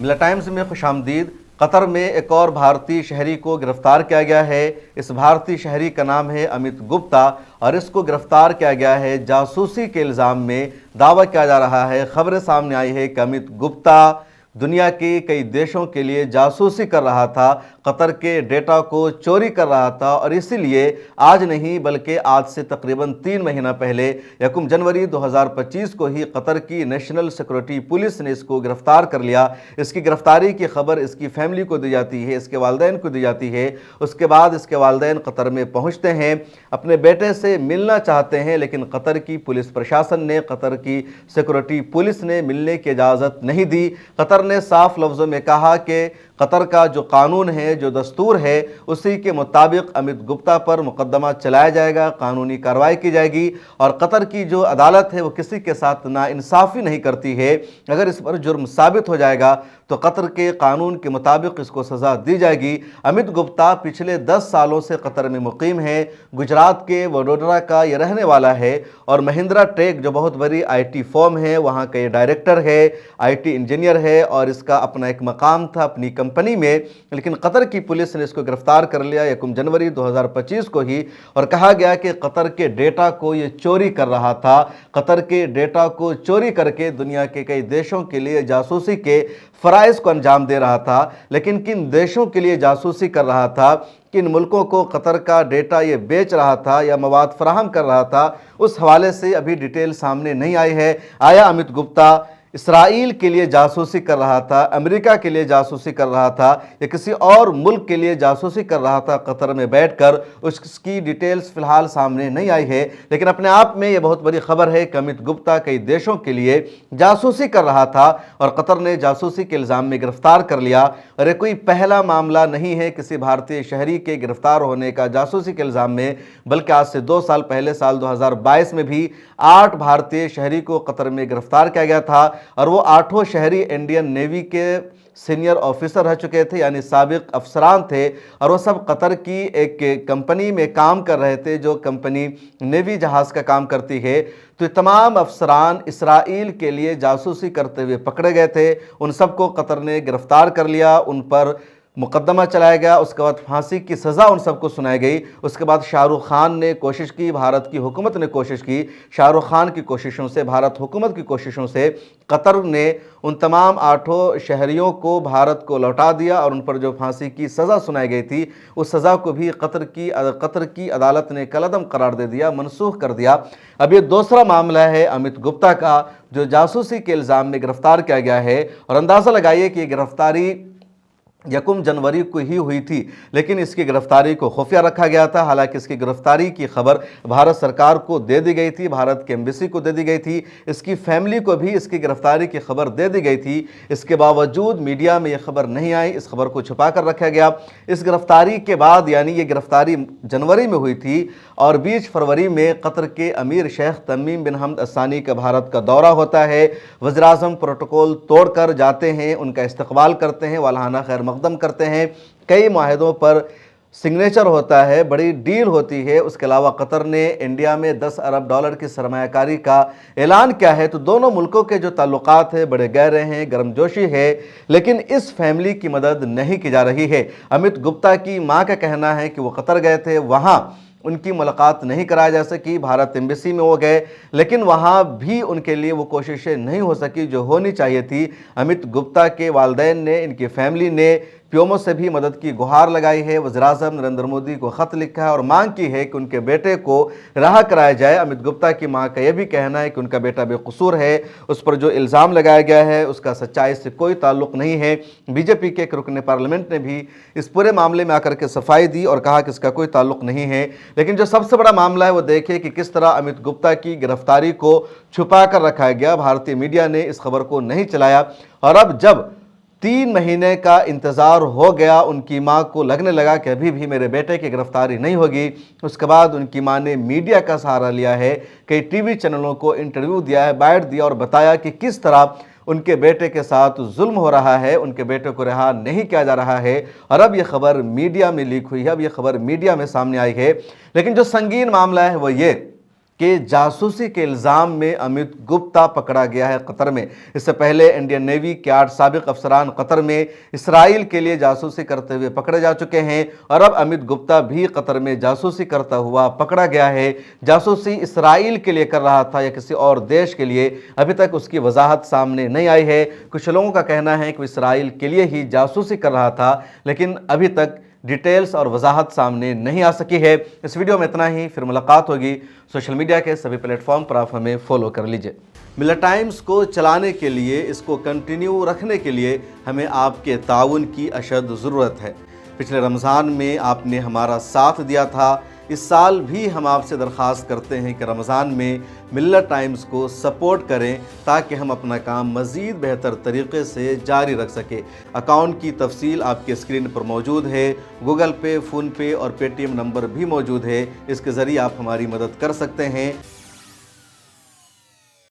मिला टाइम्स में खुश आमदीद। कतर में एक और भारतीय शहरी को गिरफ्तार किया गया है। इस भारतीय शहरी का नाम है अमित गुप्ता और इसको गिरफ्तार किया गया है जासूसी के इल्ज़ाम में। दावा किया जा रहा है, खबरें सामने आई है कि अमित गुप्ता दुनिया के कई देशों के लिए जासूसी कर रहा था, कतर के डेटा को चोरी कर रहा था और इसीलिए आज नहीं बल्कि आज से तकरीबन 3 महीना पहले 1 जनवरी 2025 को ही कतर की नेशनल सिक्योरिटी पुलिस ने इसको गिरफ्तार कर लिया। इसकी गिरफ्तारी की खबर इसकी फैमिली को दी जाती है, इसके वालिदैन को दी जाती है। उसके बाद इसके वालिदैन कतर में पहुंचते हैं, अपने बेटे से मिलना चाहते हैं, लेकिन कतर की पुलिस प्रशासन ने, कतर की सिक्योरिटी पुलिस ने मिलने की इजाज़त नहीं दी। कतर ने साफ लफ्ज़ों में कहा कि कतर का जो कानून है, जो दस्तूर है, उसी के मुताबिक अमित गुप्ता पर मुकदमा चलाया जाएगा, कानूनी कार्रवाई की जाएगी। और कतर की जो अदालत है वो किसी के साथ नाइंसाफ़ी नहीं करती है। अगर इस पर जुर्म साबित हो जाएगा तो कतर के कानून के मुताबिक इसको सज़ा दी जाएगी। अमित गुप्ता पिछले 10 सालों से कतर में मुकीम है। गुजरात के वडोदरा का ये रहने वाला है और महिंद्रा टेक जो बहुत बड़ी IT फर्म है, वहाँ का ये डायरेक्टर है, IT इंजीनियर है और इसका अपना एक मकाम था अपनी कंपनी में। लेकिन कतर की पुलिस ने इसको गिरफ्तार कर लिया 1 जनवरी 2025 को ही और कहा गया कि कतर के डेटा को ये चोरी कर रहा था। कतर के डेटा को चोरी करके दुनिया के कई देशों के लिए जासूसी के फ़राइज़ को अंजाम दे रहा था। लेकिन किन देशों के लिए जासूसी कर रहा था, किन मुल्कों को कतर का डेटा ये बेच रहा था या मवाद फराहम कर रहा था, उस हवाले से अभी डिटेल सामने नहीं आई है। आया अमित गुप्ता इसराइल के लिए जासूसी कर रहा था, अमेरिका के लिए जासूसी कर रहा था या किसी और मुल्क के लिए जासूसी कर रहा था कतर में बैठकर, उसकी डिटेल्स फ़िलहाल सामने नहीं आई है। लेकिन अपने आप में ये बहुत बड़ी खबर है कि अमित गुप्ता कई देशों के लिए जासूसी कर रहा था और कतर ने जासूसी के इल्ज़ाम में गिरफ्तार कर लिया। और ये कोई पहला मामला नहीं है किसी भारतीय शहरी के गिरफ्तार होने का जासूसी के इल्ज़ाम में, बल्कि आज से 2 साल पहले साल 2022 में भी 8 भारतीय शहरी को कतर में गिरफ्तार किया गया था और वो 8 शहरी इंडियन नेवी के सीनियर ऑफिसर रह चुके थे, यानी साबिक अफसरान थे और वो सब कतर की एक कंपनी में काम कर रहे थे जो कंपनी नेवी जहाज़ का काम करती है। तो तमाम अफसरान इसराइल के लिए जासूसी करते हुए पकड़े गए थे। उन सबको कतर ने गिरफ्तार कर लिया, उन पर मुकदमा चलाया गया, उसके बाद फांसी की सज़ा उन सबको सुनाई गई। उसके बाद शाहरुख खान ने कोशिश की, भारत की हुकूमत ने कोशिश की, शाहरुख खान की कोशिशों से, भारत हुकूमत की कोशिशों से कतर ने उन तमाम 8 शहरियों को भारत को लौटा दिया और उन पर जो फांसी की सज़ा सुनाई गई थी उस सज़ा को भी कतर की अदालत ने कलअदम करार दे दिया, मनसूख कर दिया। अब ये दूसरा मामला है अमित गुप्ता का जो जासूसी के इल्ज़ाम में गिरफ्तार किया गया है और अंदाज़ा लगाइए कि गिरफ्तारी 1 जनवरी को ही हुई थी, लेकिन इसकी गिरफ्तारी को खुफिया रखा गया था। हालांकि इसकी गिरफ्तारी की खबर भारत सरकार को दे दी गई थी, भारत के एम्बेसी को दे दी गई थी, इसकी फैमिली को भी इसकी गिरफ्तारी की खबर दे दी गई थी। इसके बावजूद मीडिया में यह खबर नहीं आई, इस खबर को छुपा कर रखा गया। इस गिरफ्तारी के बाद, यानी ये गिरफ्तारी जनवरी में हुई थी और 20 फरवरी में कतर के अमीर शेख तमीम बिन हमद असानी का भारत का दौरा होता है। वज़ीर-ए-आज़म प्रोटोकॉल तोड़कर जाते हैं, उनका इस्तकबाल करते हैं, वालाना खैर मकदम करते हैं, कई माहिदों पर सिग्नेचर होता है, बड़ी डील होती है। उसके अलावा कतर ने इंडिया में $10 अरब की सरमायाकारी का ऐलान किया है। तो दोनों मुल्कों के जो ताल्लुकात हैं बड़े गहरे हैं, गर्मजोशी है, लेकिन इस फैमिली की मदद नहीं की जा रही है। अमित गुप्ता की मां का कहना है कि वो कतर गए थे, वहाँ उनकी मुलाकात नहीं कराई जा सकी, भारत एम्बेसी में वो गए, लेकिन वहाँ भी उनके लिए वो कोशिशें नहीं हो सकी जो होनी चाहिए थी। अमित गुप्ता के वालिदैन ने, इनकी फैमिली ने पीएमओ से भी मदद की गुहार लगाई है, वज़ीर-ए-आज़म नरेंद्र मोदी को ख़त लिखा है और मांग की है कि उनके बेटे को रिहा कराया जाए। अमित गुप्ता की मां का यह भी कहना है कि उनका बेटा बेकसूर है, उस पर जो इल्ज़ाम लगाया गया है उसका सच्चाई से कोई ताल्लुक़ नहीं है। बीजेपी के एक रुकन पार्लियामेंट ने भी इस पूरे मामले में आकर के सफाई दी और कहा कि इसका कोई ताल्लुक़ नहीं है। लेकिन जो सबसे बड़ा मामला है वो देखिए कि किस तरह अमित गुप्ता की गिरफ्तारी को छुपा कर रखा गया। भारतीय मीडिया ने इस खबर को नहीं चलाया और अब जब 3 महीने का इंतज़ार हो गया, उनकी मां को लगने लगा कि अभी भी मेरे बेटे की गिरफ्तारी नहीं होगी। उसके बाद उनकी मां ने मीडिया का सहारा लिया है, कई टीवी चैनलों को इंटरव्यू दिया है, बाइट दिया और बताया कि किस तरह उनके बेटे के साथ जुल्म हो रहा है, उनके बेटे को रिहा नहीं किया जा रहा है। और अब यह खबर मीडिया में लीक हुई है, अब यह खबर मीडिया में सामने आई है। लेकिन जो संगीन मामला है वो ये کہ जासूसी के इल्ज़ाम में अमित गुप्ता पकड़ा गया है कतर में। इससे पहले इंडियन नेवी के 8 साबिक अफसरान कतर में इसराइल के लिए जासूसी करते हुए पकड़े जा चुके हैं और अब अमित गुप्ता भी कतर में जासूसी करता हुआ पकड़ा गया है। जासूसी इसराइल के लिए कर रहा था या किसी और देश के लिए, अभी तक उसकी वजाहत सामने नहीं आई है। कुछ लोगों का कहना है कि वो इसराइल के लिए ही जासूसी कर रहा था, लेकिन अभी तक डिटेल्स और वजाहत सामने नहीं आ सकी है। इस वीडियो में इतना ही, फिर मुलाकात होगी। सोशल मीडिया के सभी प्लेटफॉर्म पर आप हमें फॉलो कर लीजिए। मिल्लत टाइम्स को चलाने के लिए, इसको कंटिन्यू रखने के लिए हमें आपके ताउन की अशद ज़रूरत है। पिछले रमज़ान में आपने हमारा साथ दिया था, इस साल भी हम आपसे दरख्वास्त करते हैं कि रमज़ान में मिल्लत टाइम्स को सपोर्ट करें ताकि हम अपना काम मज़ीद बेहतर तरीक़े से जारी रख सकें। अकाउंट की तफसील आपके स्क्रीन पर मौजूद है। गूगल पे, फ़ोन पे और पेटीएम नंबर भी मौजूद है, इसके ज़रिए आप हमारी मदद कर सकते हैं।